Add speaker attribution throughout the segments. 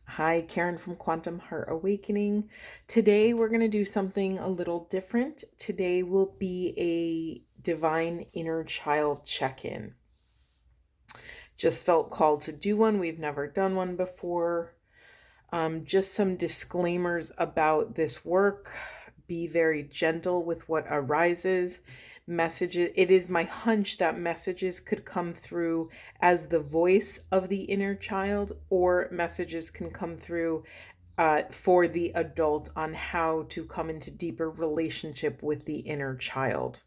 Speaker 1: Hi, Karen from Quantum Heart Awakening. Today we're going to do something a little different. Today will be a divine inner child check in. Just felt called to do one. We've never done one before. Just some disclaimers about this work. Be very gentle with what arises. Messages, it is my hunch that messages could come through as the voice of the inner child, or messages can come through for the adult on how to come into deeper relationship with the inner child.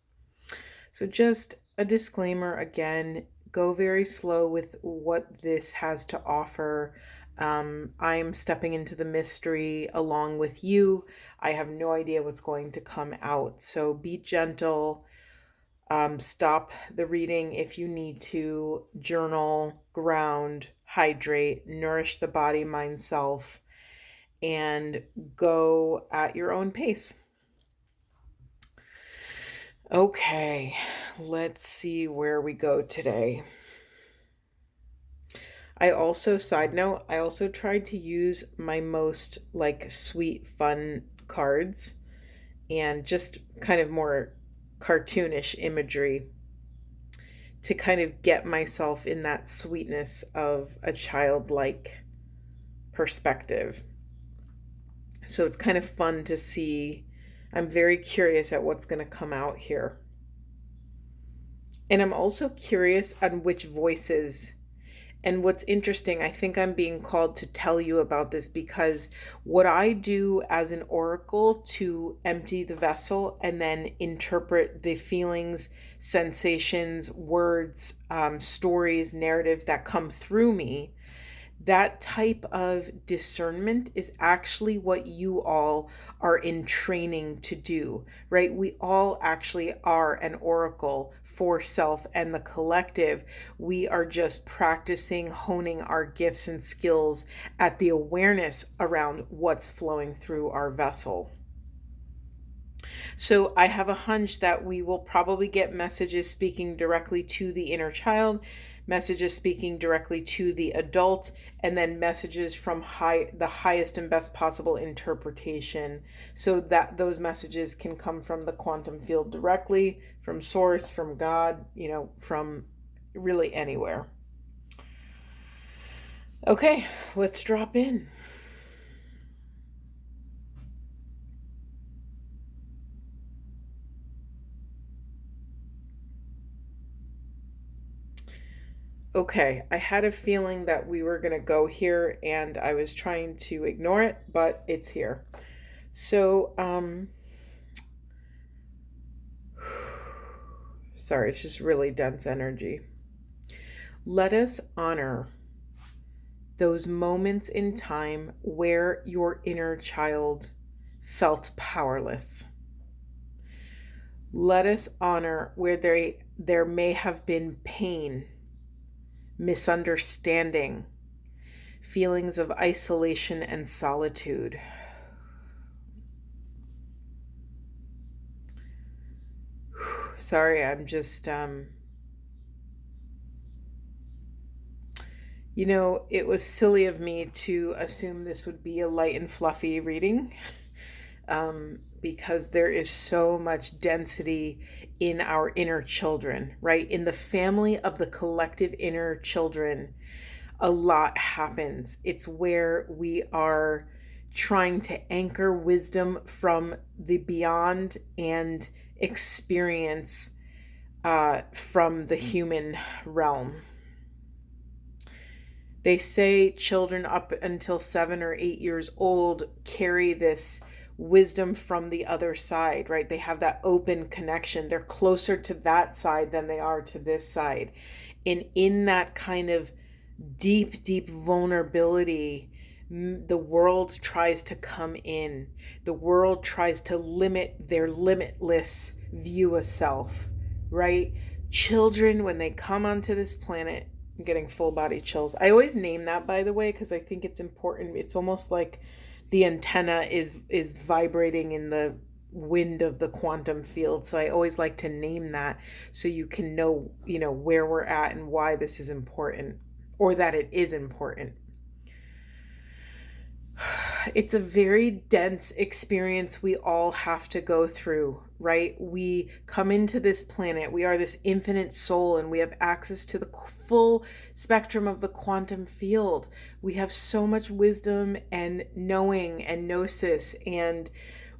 Speaker 1: So, just a disclaimer again, go very slow with what this has to offer. I'm stepping into the mystery along with you. I have no idea what's going to come out. So, be gentle. Stop the reading if you need to. Journal, ground, hydrate, nourish the body, mind, self, and go at your own pace. Okay, let's see where we go today. Side note, I also tried to use my most sweet, fun cards and just kind of more cartoonish imagery to kind of get myself in that sweetness of a childlike perspective. So it's kind of fun to see. I'm very curious at what's going to come out here. And I'm also curious on which voices. And what's interesting, I think I'm being called to tell you about this because what I do as an oracle to empty the vessel and then interpret the feelings, sensations, words, stories, narratives that come through me, that type of discernment is actually what you all are in training to do, right? We all actually are an oracle for self and the collective. We are just practicing honing our gifts and skills at the awareness around what's flowing through our vessel. So I have a hunch that we will probably get messages speaking directly to the inner child, messages speaking directly to the adult, and then messages from the highest and best possible interpretation, so that those messages can come from the quantum field directly, from source, from God, from really anywhere. Okay, let's drop in. Okay, I had a feeling that we were going to go here and I was trying to ignore it, but it's here. So, sorry, it's just really dense energy. Let us honor those moments in time where your inner child felt powerless. Let us honor where there may have been pain, misunderstanding, feelings of isolation and solitude. Sorry, I'm just, it was silly of me to assume this would be a light and fluffy reading because there is so much density in our inner children, right? In the family of the collective inner children, a lot happens. It's where we are trying to anchor wisdom from the beyond and experience from the human realm. They say children up until 7 or 8 years old carry this wisdom from the other side, right? They have that open connection. They're closer to that side than they are to this side. And in that kind of deep, deep vulnerability, the world tries to come in. The world tries to limit their limitless view of self, right? Children, when they come onto this planet, I'm getting full body chills. I always name that, by the way, because I think it's important. It's almost like the antenna is vibrating in the wind of the quantum field. So I always like to name that so you can know, where we're at and why this is important, or that it is important. it's a very dense experience we all have to go through, right? We come into this planet, we are this infinite soul, and we have access to the full spectrum of the quantum field. We have so much wisdom and knowing and gnosis, and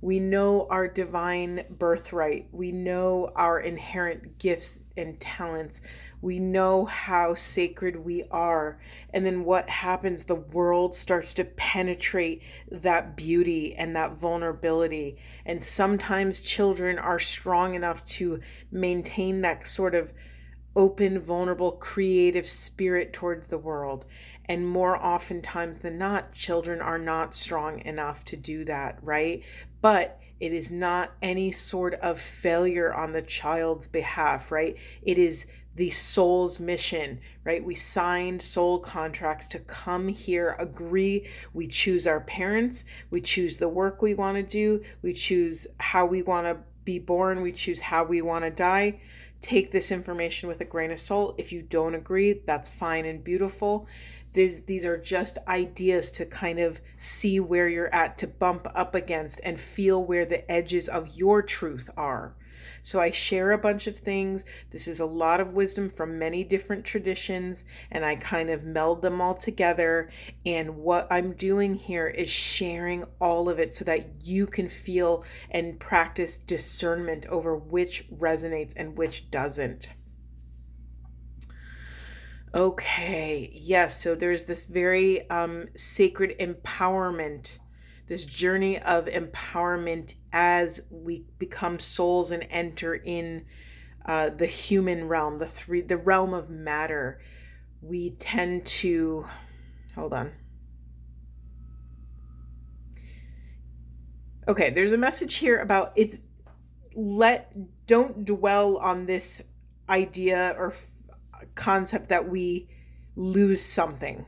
Speaker 1: we know our divine birthright. We know our inherent gifts and talents. We know how sacred we are. And then what happens? The world starts to penetrate that beauty and that vulnerability. And sometimes children are strong enough to maintain that sort of open, vulnerable, creative spirit towards the world. And more oftentimes than not, children are not strong enough to do that, right? But it is not any sort of failure on the child's behalf, right? It is the soul's mission, right? We signed soul contracts to come here, agree. We choose our parents. We choose the work we want to do. We choose how we want to be born. We choose how we want to die. Take this information with a grain of salt. If you don't agree, that's fine and beautiful. These are just ideas to kind of see where you're at, to bump up against and feel where the edges of your truth are. So I share a bunch of things. This is a lot of wisdom from many different traditions, and I kind of meld them all together. And what I'm doing here is sharing all of it so that you can feel and practice discernment over which resonates and which doesn't. Okay, yes, so there's this very sacred empowerment, this journey of empowerment as we become souls and enter in the human realm, the realm of matter. We tend to, hold on. Okay, there's a message here about don't dwell on this idea or concept that we lose something.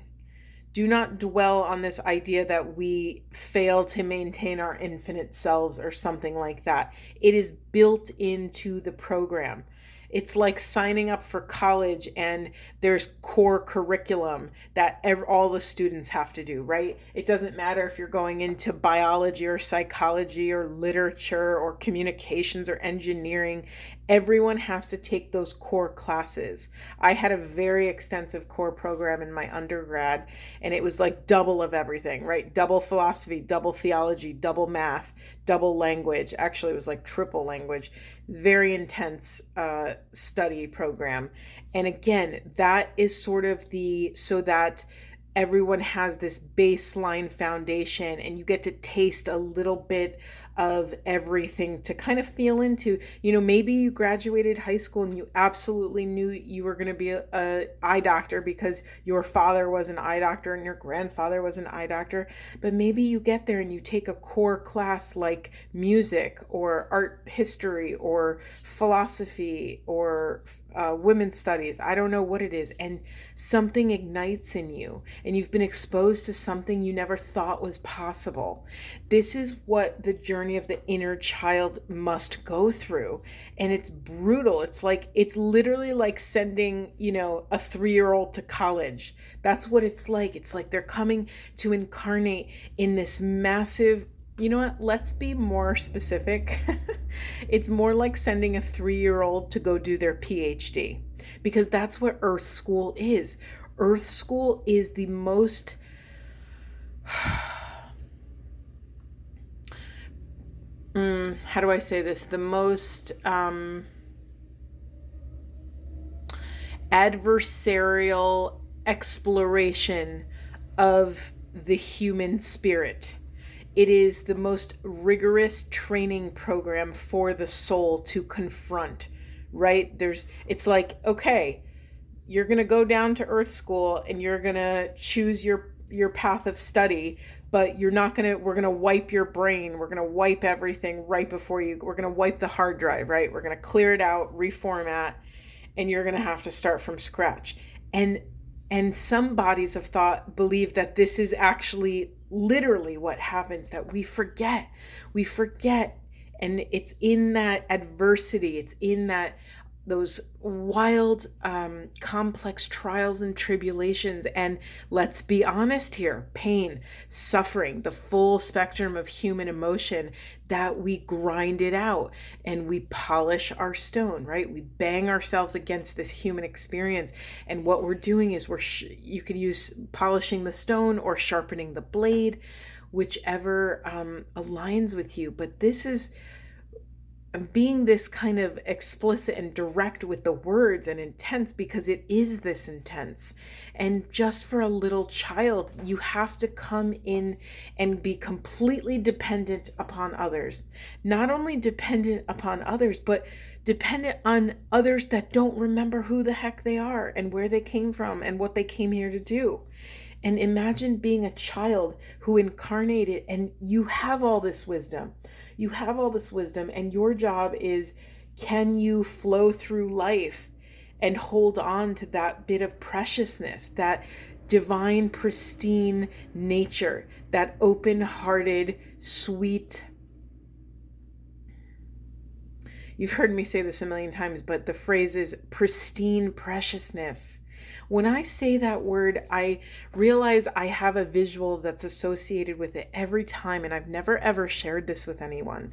Speaker 1: Do not dwell on this idea that we fail to maintain our infinite selves or something like that. It is built into the program. It's like signing up for college and there's core curriculum that all the students have to do, right? It doesn't matter if you're going into biology or psychology or literature or communications or engineering. Everyone has to take those core classes. I had a very extensive core program in my undergrad, and it was like double of everything, right? Double philosophy, double theology, double math, double language. Actually, it was like triple language. Very intense study program. And again, that is sort of so that everyone has this baseline foundation and you get to taste a little bit of everything to kind of feel into. Maybe you graduated high school and you absolutely knew you were going to be a eye doctor because your father was an eye doctor and your grandfather was an eye doctor. But maybe you get there and you take a core class like music or art history or philosophy or women's studies. I don't know what it is. And something ignites in you and you've been exposed to something you never thought was possible. This is what the journey of the inner child must go through. And it's brutal. It's literally like sending, a 3-year-old to college. That's what it's like. It's like they're coming to incarnate in this massive, you know what? Let's be more specific. It's more like sending a 3-year-old to go do their PhD, because that's what Earth School is. Earth School is the most how do I say this? The most adversarial exploration of the human spirit. It is the most rigorous training program for the soul to confront, right? It's like, okay, you're going to go down to Earth School and you're going to choose your path of study, but we're going to wipe your brain. We're going to wipe everything right before we're going to wipe the hard drive, right? We're going to clear it out, reformat, and you're going to have to start from scratch. And some bodies of thought believe that this is actually literally what happens, that we forget. And it's in that adversity, it's in that those wild, complex trials and tribulations. And let's be honest here, pain, suffering, the full spectrum of human emotion, that we grind it out and we polish our stone, right? We bang ourselves against this human experience. And what we're doing is you could use polishing the stone or sharpening the blade, whichever aligns with you. But this is being this kind of explicit and direct with the words and intense, because it is this intense. And just for a little child, you have to come in and be completely dependent upon others. Not only dependent upon others, but dependent on others that don't remember who the heck they are and where they came from and what they came here to do. And imagine being a child who incarnated, and you have all this wisdom. You have all this wisdom, and your job is, can you flow through life and hold on to that bit of preciousness, that divine, pristine nature, that open-hearted, sweet. You've heard me say this a million times, but the phrase is pristine preciousness. When I say that word, I realize I have a visual that's associated with it every time, and I've never ever shared this with anyone.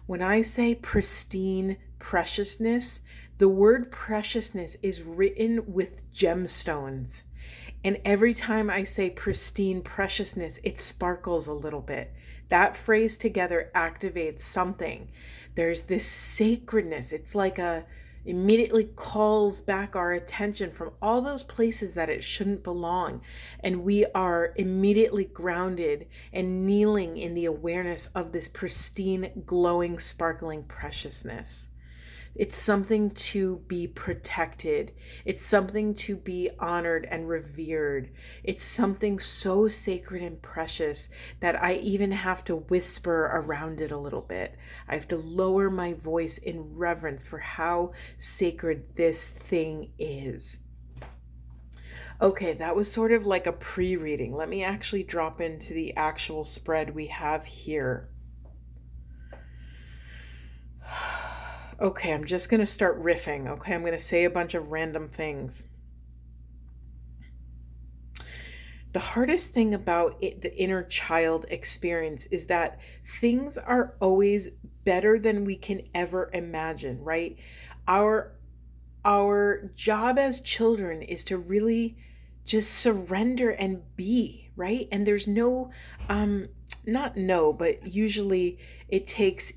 Speaker 1: When I say pristine preciousness, the word preciousness is written with gemstones. And every time I say pristine preciousness, it sparkles a little bit. That phrase together activates something. There's this sacredness. It's like immediately calls back our attention from all those places that it shouldn't belong. And we are immediately grounded and kneeling in the awareness of this pristine, glowing, sparkling preciousness. It's something to be protected. It's something to be honored and revered. It's something so sacred and precious that I even have to whisper around it a little bit. I have to lower my voice in reverence for how sacred this thing is. Okay, that was sort of like a pre-reading. Let me actually drop into the actual spread we have here. Okay, I'm just going to start riffing. Okay, I'm going to say a bunch of random things. The hardest thing about the inner child experience is that things are always better than we can ever imagine, right? Our job as children is to really just surrender and be, right? And there's but usually it takes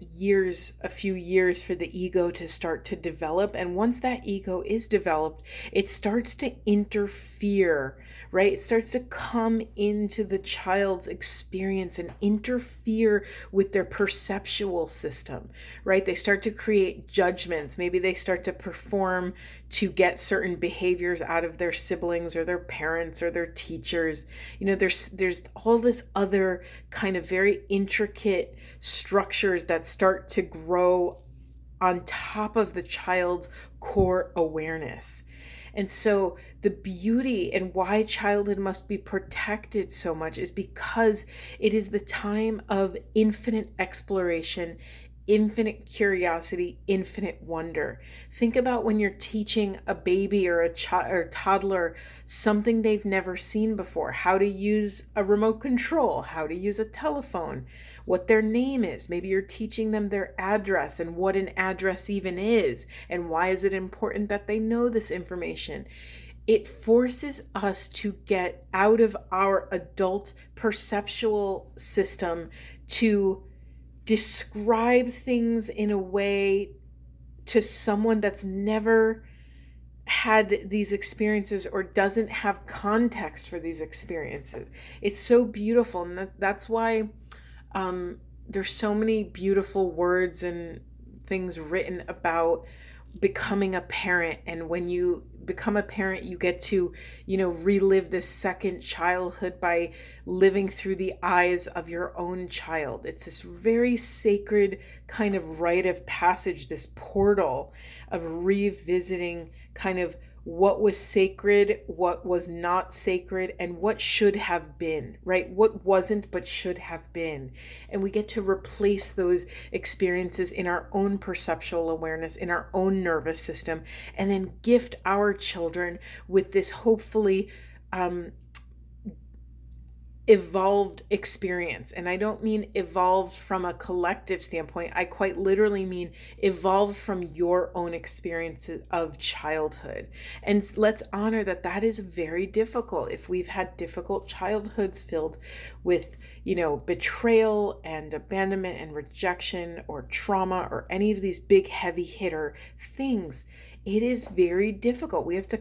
Speaker 1: a few years for the ego to start to develop. And once that ego is developed, it starts to interfere, right? It starts to come into the child's experience and interfere with their perceptual system, right? They start to create judgments. Maybe they start to perform to get certain behaviors out of their siblings or their parents or their teachers. There's all this other kind of very intricate structures that start to grow on top of the child's core awareness. And so the beauty and why childhood must be protected so much is because it is the time of infinite exploration, infinite curiosity, infinite wonder. Think about when you're teaching a baby or a toddler something they've never seen before, how to use a remote control, how to use a telephone, what their name is. Maybe you're teaching them their address and what an address even is, and why is it important that they know this information. It forces us to get out of our adult perceptual system to describe things in a way to someone that's never had these experiences or doesn't have context for these experiences. It's so beautiful, and that's why there's so many beautiful words and things written about becoming a parent. And when you become a parent, you get to, relive this second childhood by living through the eyes of your own child. It's this very sacred kind of rite of passage, this portal of revisiting kind of what was sacred, what was not sacred, and what should have been, right? What wasn't but should have been. And we get to replace those experiences in our own perceptual awareness, in our own nervous system, and then gift our children with this hopefully evolved experience. And I don't mean evolved from a collective standpoint. I quite literally mean evolved from your own experiences of childhood. And let's honor that that is very difficult. If we've had difficult childhoods filled with, betrayal and abandonment and rejection or trauma or any of these big heavy hitter things, it is very difficult. We have to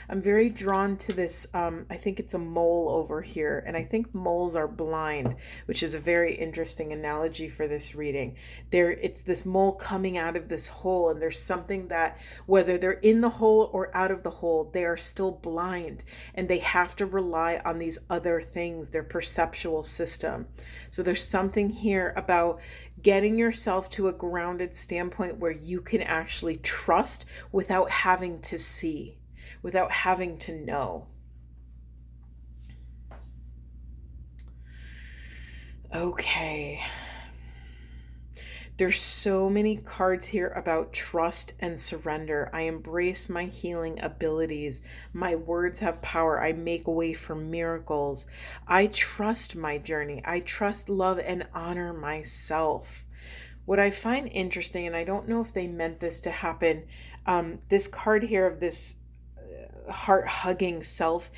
Speaker 1: I'm very drawn to this. I think it's a mole over here, and I think moles are blind, which is a very interesting analogy for this reading. It's this mole coming out of this hole, and there's something that, whether they're in the hole or out of the hole, they are still blind, and they have to rely on these other things, their perceptual system. So there's something here about getting yourself to a grounded standpoint where you can actually trust without having to see, without having to know. Okay. There's so many cards here about trust and surrender. I embrace my healing abilities. My words have power. I make way for miracles. I trust my journey. I trust, love, and honor myself. What I find interesting, and I don't know if they meant this to happen, this card here of this heart-hugging self,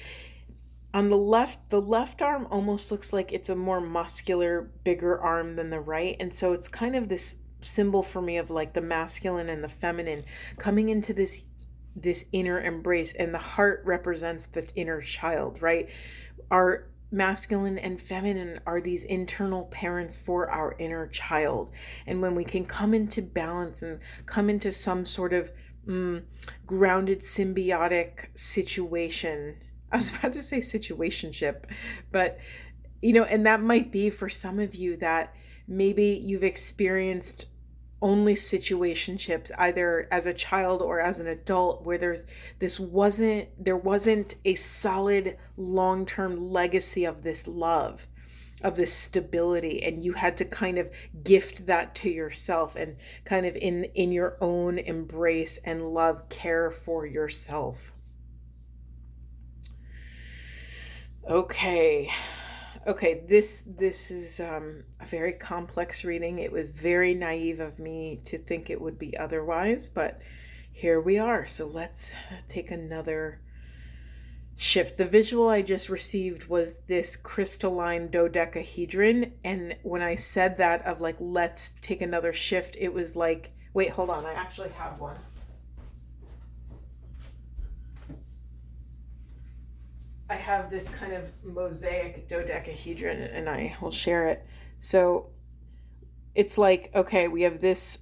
Speaker 1: on the left arm almost looks like it's a more muscular, bigger arm than the right. And so it's kind of this symbol for me of like the masculine and the feminine coming into this inner embrace. And the heart represents the inner child, right? Our masculine and feminine are these internal parents for our inner child. And when we can come into balance and come into some sort of grounded symbiotic situation, I was about to say situationship, but and that might be for some of you that maybe you've experienced only situationships either as a child or as an adult where there wasn't a solid long-term legacy of this love, of this stability, and you had to kind of gift that to yourself and kind of in your own embrace and love care for yourself. Okay, this is a very complex reading. It was very naive of me to think it would be otherwise, but here we are. So let's take another shift. The visual I just received was this crystalline dodecahedron, and when I said that of like, let's take another shift, it was like, wait, hold on, I actually have one. I have this kind of mosaic dodecahedron and I will share it. So it's like, okay, we have this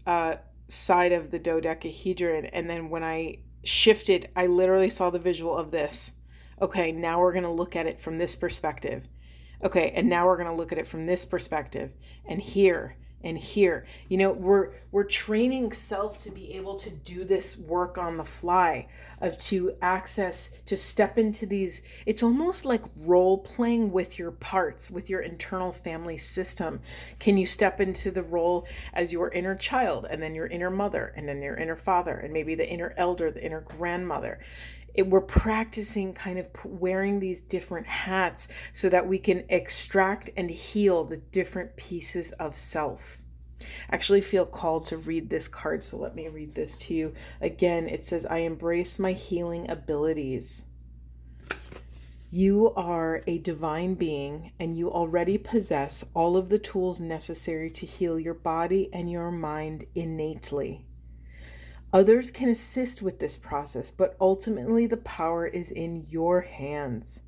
Speaker 1: side of the dodecahedron, and then when I shifted, I literally saw the visual of this. Okay, now we're going to look at it from this perspective. Okay, and now we're going to look at it from this perspective, and here and here. We're training self to be able to do this work on the fly, to step into these. It's almost like role playing with your parts, with your internal family system. Can you step into the role as your inner child, and then your inner mother, and then your inner father, and maybe the inner elder, the inner grandmother? We're practicing kind of wearing these different hats so that we can extract and heal the different pieces of self. I actually feel called to read this card, so let me read this to you. Again, it says, I embrace my healing abilities. You are a divine being, and you already possess all of the tools necessary to heal your body and your mind innately. Others can assist with this process, but ultimately the power is in your hands.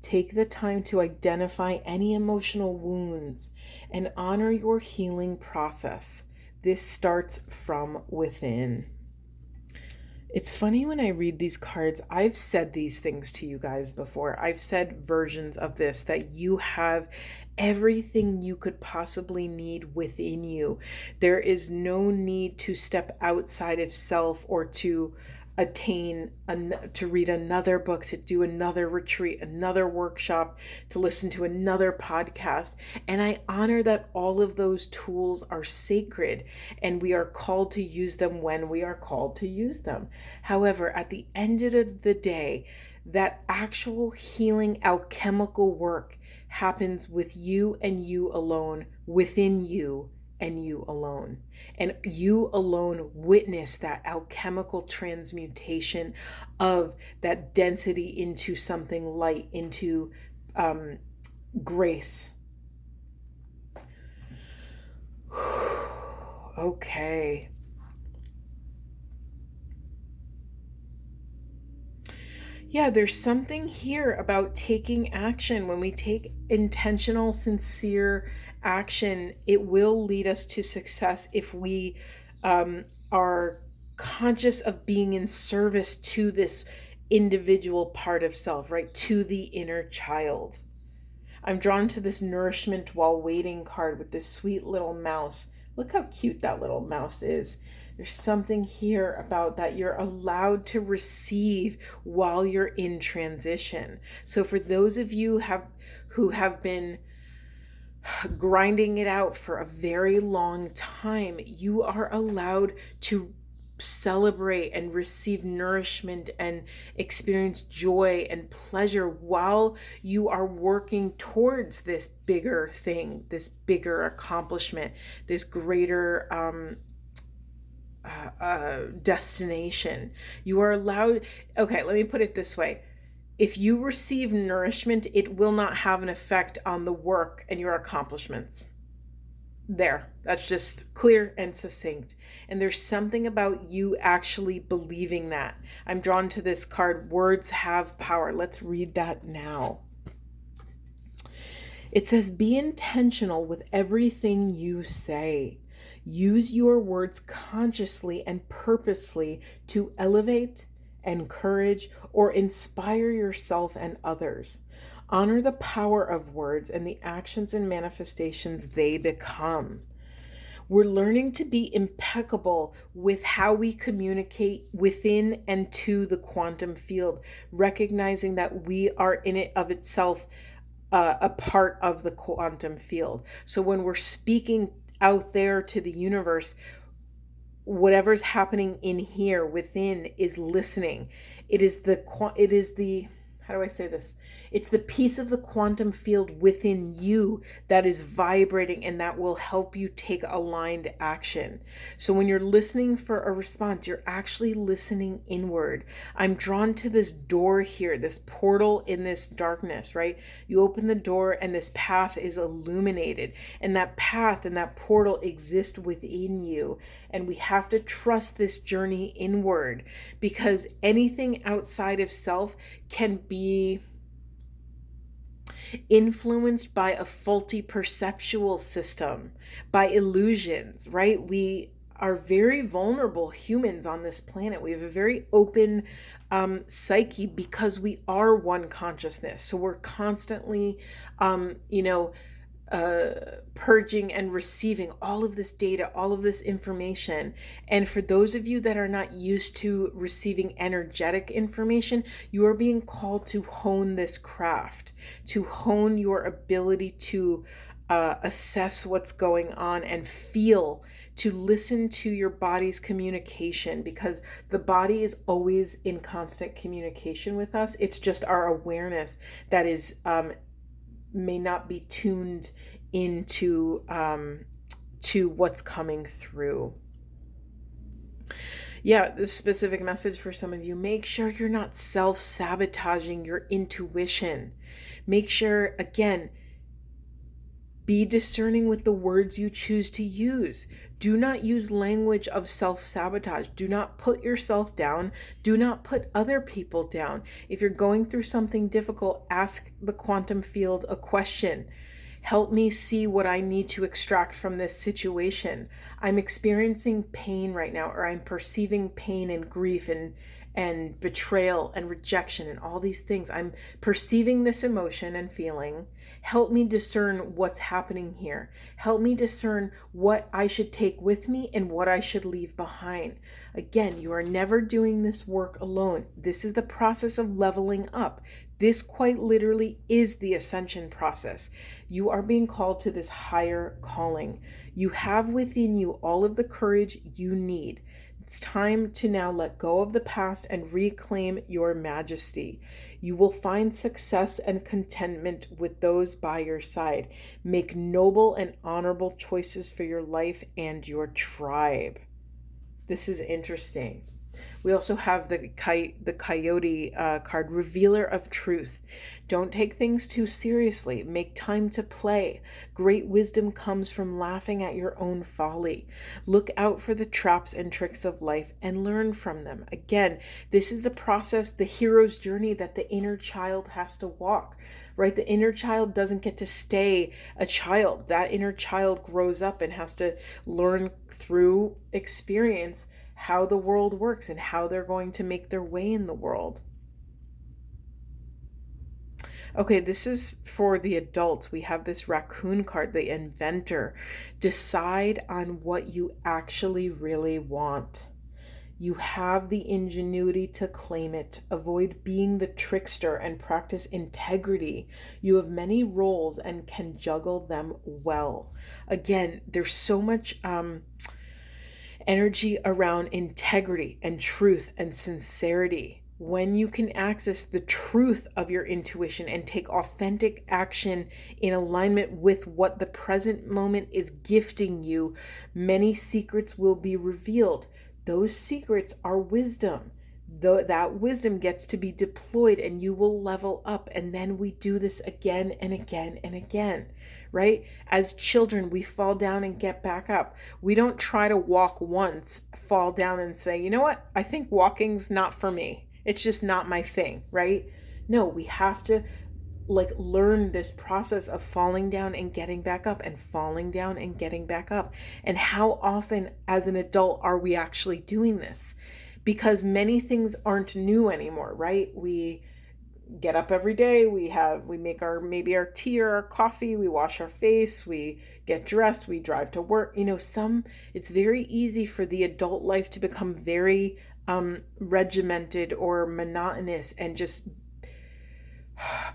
Speaker 1: Take the time to identify any emotional wounds and honor your healing process. This starts from within. It's funny when I read these cards, I've said these things to you guys before. I've said versions of this, that you have everything you could possibly need within you. There is no need to step outside of self or to to read another book, to do another retreat, another workshop, to listen to another podcast. And I honor that all of those tools are sacred and we are called to use them when we are called to use them. However, at the end of the day, that actual healing alchemical work happens with you and you alone, within you and you alone. And you alone witness that alchemical transmutation of that density into something light, into grace. Okay. Yeah, there's something here about taking action. When we take intentional, sincere action, it will lead us to success if we are conscious of being in service to this individual part of self, right? To the inner child. I'm drawn to this nourishment while waiting card with this sweet little mouse. Look how cute that little mouse is. There's something here about that you're allowed to receive while you're in transition. So for those of you who have been grinding it out for a very long time, you are allowed to celebrate and receive nourishment and experience joy and pleasure while you are working towards this bigger thing, this bigger accomplishment, this greater destination. You are allowed, okay, let me put it this way. If you receive nourishment, it will not have an effect on the work and your accomplishments. There, that's just clear and succinct. And there's something about you actually believing that. I'm drawn to this card, words have power. Let's read that now. It says, be intentional with everything you say. Use your words consciously and purposely to elevate, encourage, or inspire yourself and others. Honor the power of words and the actions and manifestations they become. We're learning to be impeccable with how we communicate within and to the quantum field, recognizing that we are in it of itself a part of the quantum field. So when we're speaking out there to the universe, whatever's happening in here within is listening. It is the how do I say this? It's the piece of the quantum field within you that is vibrating and that will help you take aligned action. So when you're listening for a response, you're actually listening inward. I'm drawn to this door here, this portal in this darkness, right? You open the door and this path is illuminated, and that path and that portal exist within you. And we have to trust this journey inward, because anything outside of self can be influenced by a faulty perceptual system, by illusions, right? We are very vulnerable humans on this planet. We have a very open psyche because we are one consciousness. So we're constantly, purging and receiving all of this data, all of this information. And for those of you that are not used to receiving energetic information, you are being called to hone this craft, to hone your ability to assess what's going on and feel, to listen to your body's communication, because the body is always in constant communication with us. It's just our awareness that is may not be tuned into to what's coming through. Yeah, this specific message for some of you: make sure you're not self-sabotaging your intuition. Make sure, again, be discerning with the words you choose to use. Do not use language of self-sabotage. Do not put yourself down. Do not put other people down. If you're going through something difficult, ask the quantum field a question. Help me see what I need to extract from this situation. I'm experiencing pain right now, or I'm perceiving pain and grief and betrayal and rejection and all these things. I'm perceiving this emotion and feeling. Help me discern what's happening here. Help me discern what I should take with me and what I should leave behind. Again, you are never doing this work alone. This is the process of leveling up. This quite literally is the ascension process. You are being called to this higher calling. You have within you all of the courage you need. It's time to now let go of the past and reclaim your majesty. You will find success and contentment with those by your side. Make noble and honorable choices for your life and your tribe. This is interesting. We also have the coyote card, revealer of truth. Don't take things too seriously. Make time to play. Great wisdom comes from laughing at your own folly. Look out for the traps and tricks of life and learn from them. Again, this is the process, the hero's journey that the inner child has to walk, right? The inner child doesn't get to stay a child. That inner child grows up and has to learn through experience how the world works and how they're going to make their way in the world. Okay, this is for the adults. We have this raccoon card, the inventor. Decide on what you actually really want. You have the ingenuity to claim it. Avoid being the trickster and practice integrity. You have many roles and can juggle them well. Again, there's so much energy around integrity and truth and sincerity. When you can access the truth of your intuition and take authentic action in alignment with what the present moment is gifting you, many secrets will be revealed. Those secrets are wisdom. That wisdom gets to be deployed and you will level up. And then we do this again and again and again, right? As children, we fall down and get back up. We don't try to walk once, fall down and say, you know what? I think walking's not for me. It's just not my thing, right? No, we have to learn this process of falling down and getting back up and falling down and getting back up. And how often as an adult are we actually doing this? Because many things aren't new anymore, right? We get up every day, we make maybe our tea or our coffee, we wash our face, we get dressed, we drive to work. It's very easy for the adult life to become very regimented or monotonous and just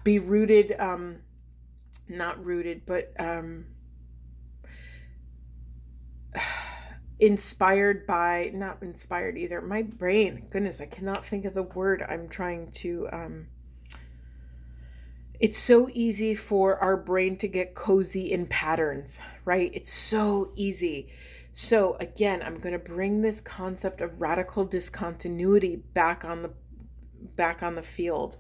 Speaker 1: be rooted, not rooted, but inspired by, not inspired either. My brain, goodness, I cannot think of the word I'm trying to, it's so easy for our brain to get cozy in patterns, right? It's so easy. So again, I'm going to bring this concept of radical discontinuity back on the field.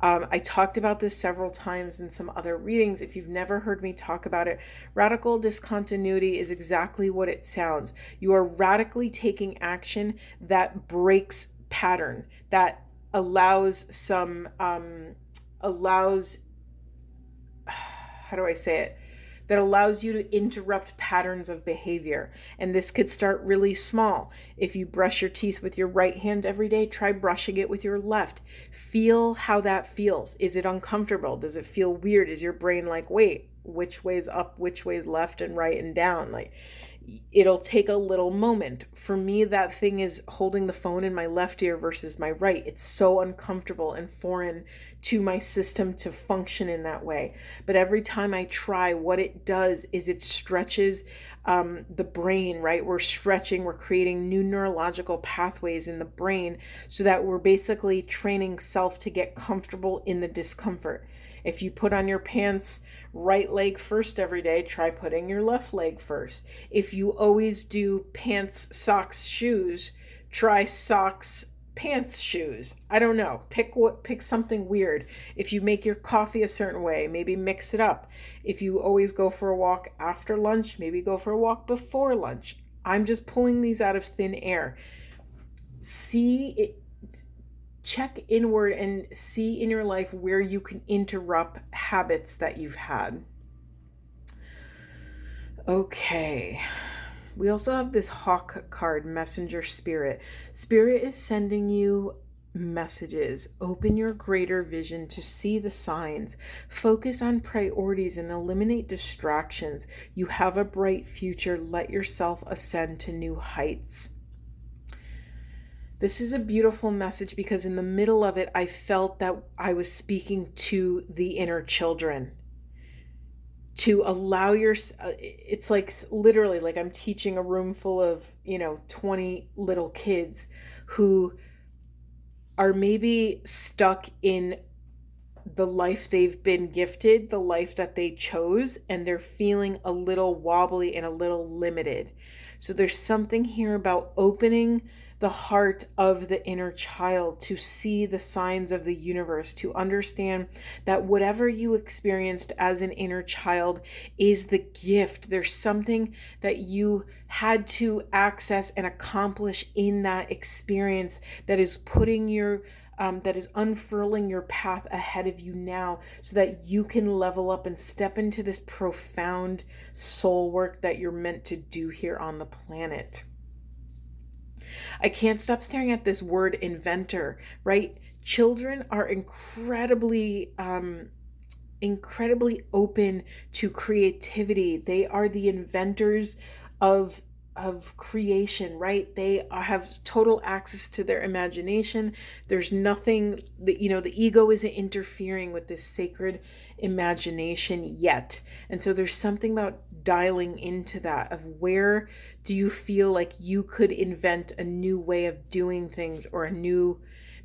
Speaker 1: I talked about this several times in some other readings. If you've never heard me talk about it, radical discontinuity is exactly what it sounds. You are radically taking action that breaks pattern, that allows how do I say it? That allows you to interrupt patterns of behavior. And this could start really small. If you brush your teeth with your right hand every day, try brushing it with your left. Feel how that feels. Is it uncomfortable? Does it feel weird? Is your brain like, wait, which way's up, which way's left and right and down? It'll take a little moment. For me, that thing is holding the phone in my left ear versus my right. It's so uncomfortable and foreign to my system to function in that way. But every time I try, what it does is it stretches the brain, right? We're creating new neurological pathways in the brain so that we're basically training self to get comfortable in the discomfort. If you put on your pants right leg first every day, try putting your left leg first. If you always do pants, socks, shoes, try socks, pants, shoes. I don't know. Pick something weird. If you make your coffee a certain way, maybe mix it up. If you always go for a walk after lunch, maybe go for a walk before lunch. I'm just pulling these out of thin air. Check inward and see in your life where you can interrupt habits that you've had. Okay. We also have this hawk card, messenger spirit. Spirit is sending you messages. Open your greater vision to see the signs. Focus on priorities and eliminate distractions. You have a bright future. Let yourself ascend to new heights. This is a beautiful message because in the middle of it, I felt that I was speaking to the inner children. To allow it's like literally like I'm teaching a room full of, 20 little kids who are maybe stuck in the life they've been gifted, the life that they chose, and they're feeling a little wobbly and a little limited. So there's something here about opening the heart of the inner child to see the signs of the universe, to understand that whatever you experienced as an inner child is the gift. There's something that you had to access and accomplish in that experience that is putting that is unfurling your path ahead of you now so that you can level up and step into this profound soul work that you're meant to do here on the planet. I can't stop staring at this word inventor, right? Children are incredibly open to creativity. They are the inventors of creation, right? They have total access to their imagination. There's nothing that, the ego isn't interfering with this sacred imagination yet. And so there's something about dialing into that of where do you feel like you could invent a new way of doing things, or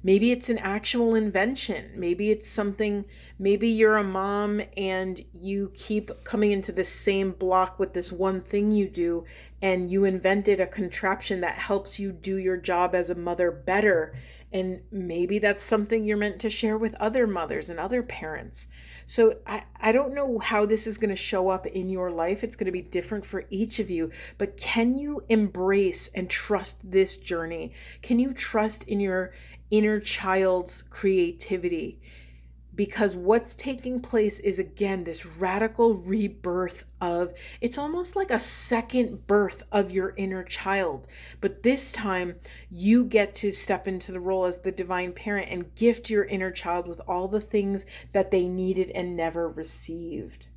Speaker 1: maybe it's an actual invention. Maybe it's something, maybe you're a mom and you keep coming into this same block with this one thing you do, and you invented a contraption that helps you do your job as a mother better. And maybe that's something you're meant to share with other mothers and other parents. So I don't know how this is going to show up in your life. It's going to be different for each of you. But can you embrace and trust this journey? Can you trust in your inner child's creativity? Because what's taking place is, again, this radical rebirth it's almost like a second birth of your inner child. But this time you get to step into the role as the divine parent and gift your inner child with all the things that they needed and never received.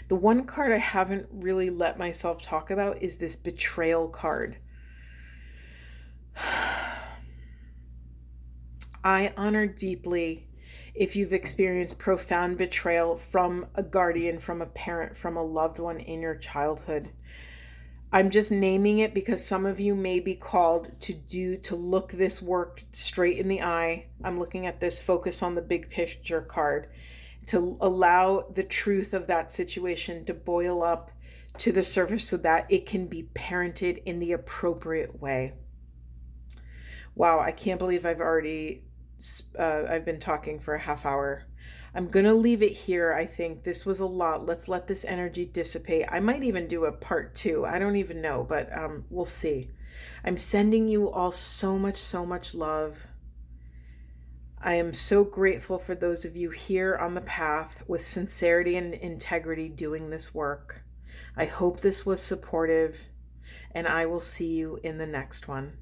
Speaker 1: The one card I haven't really let myself talk about is this betrayal card. I honor deeply if you've experienced profound betrayal from a guardian, from a parent, from a loved one in your childhood. I'm just naming it because some of you may be called to look this work straight in the eye. I'm looking at this focus on the big picture card, to allow the truth of that situation to boil up to the surface so that it can be parented in the appropriate way. Wow, I can't believe I've been talking for a half hour. I'm going to leave it here. I think this was a lot. Let's let this energy dissipate. I might even do a part 2. I don't even know, but we'll see. I'm sending you all so much love. I am so grateful for those of you here on the path with sincerity and integrity doing this work. I hope this was supportive, and I will see you in the next one.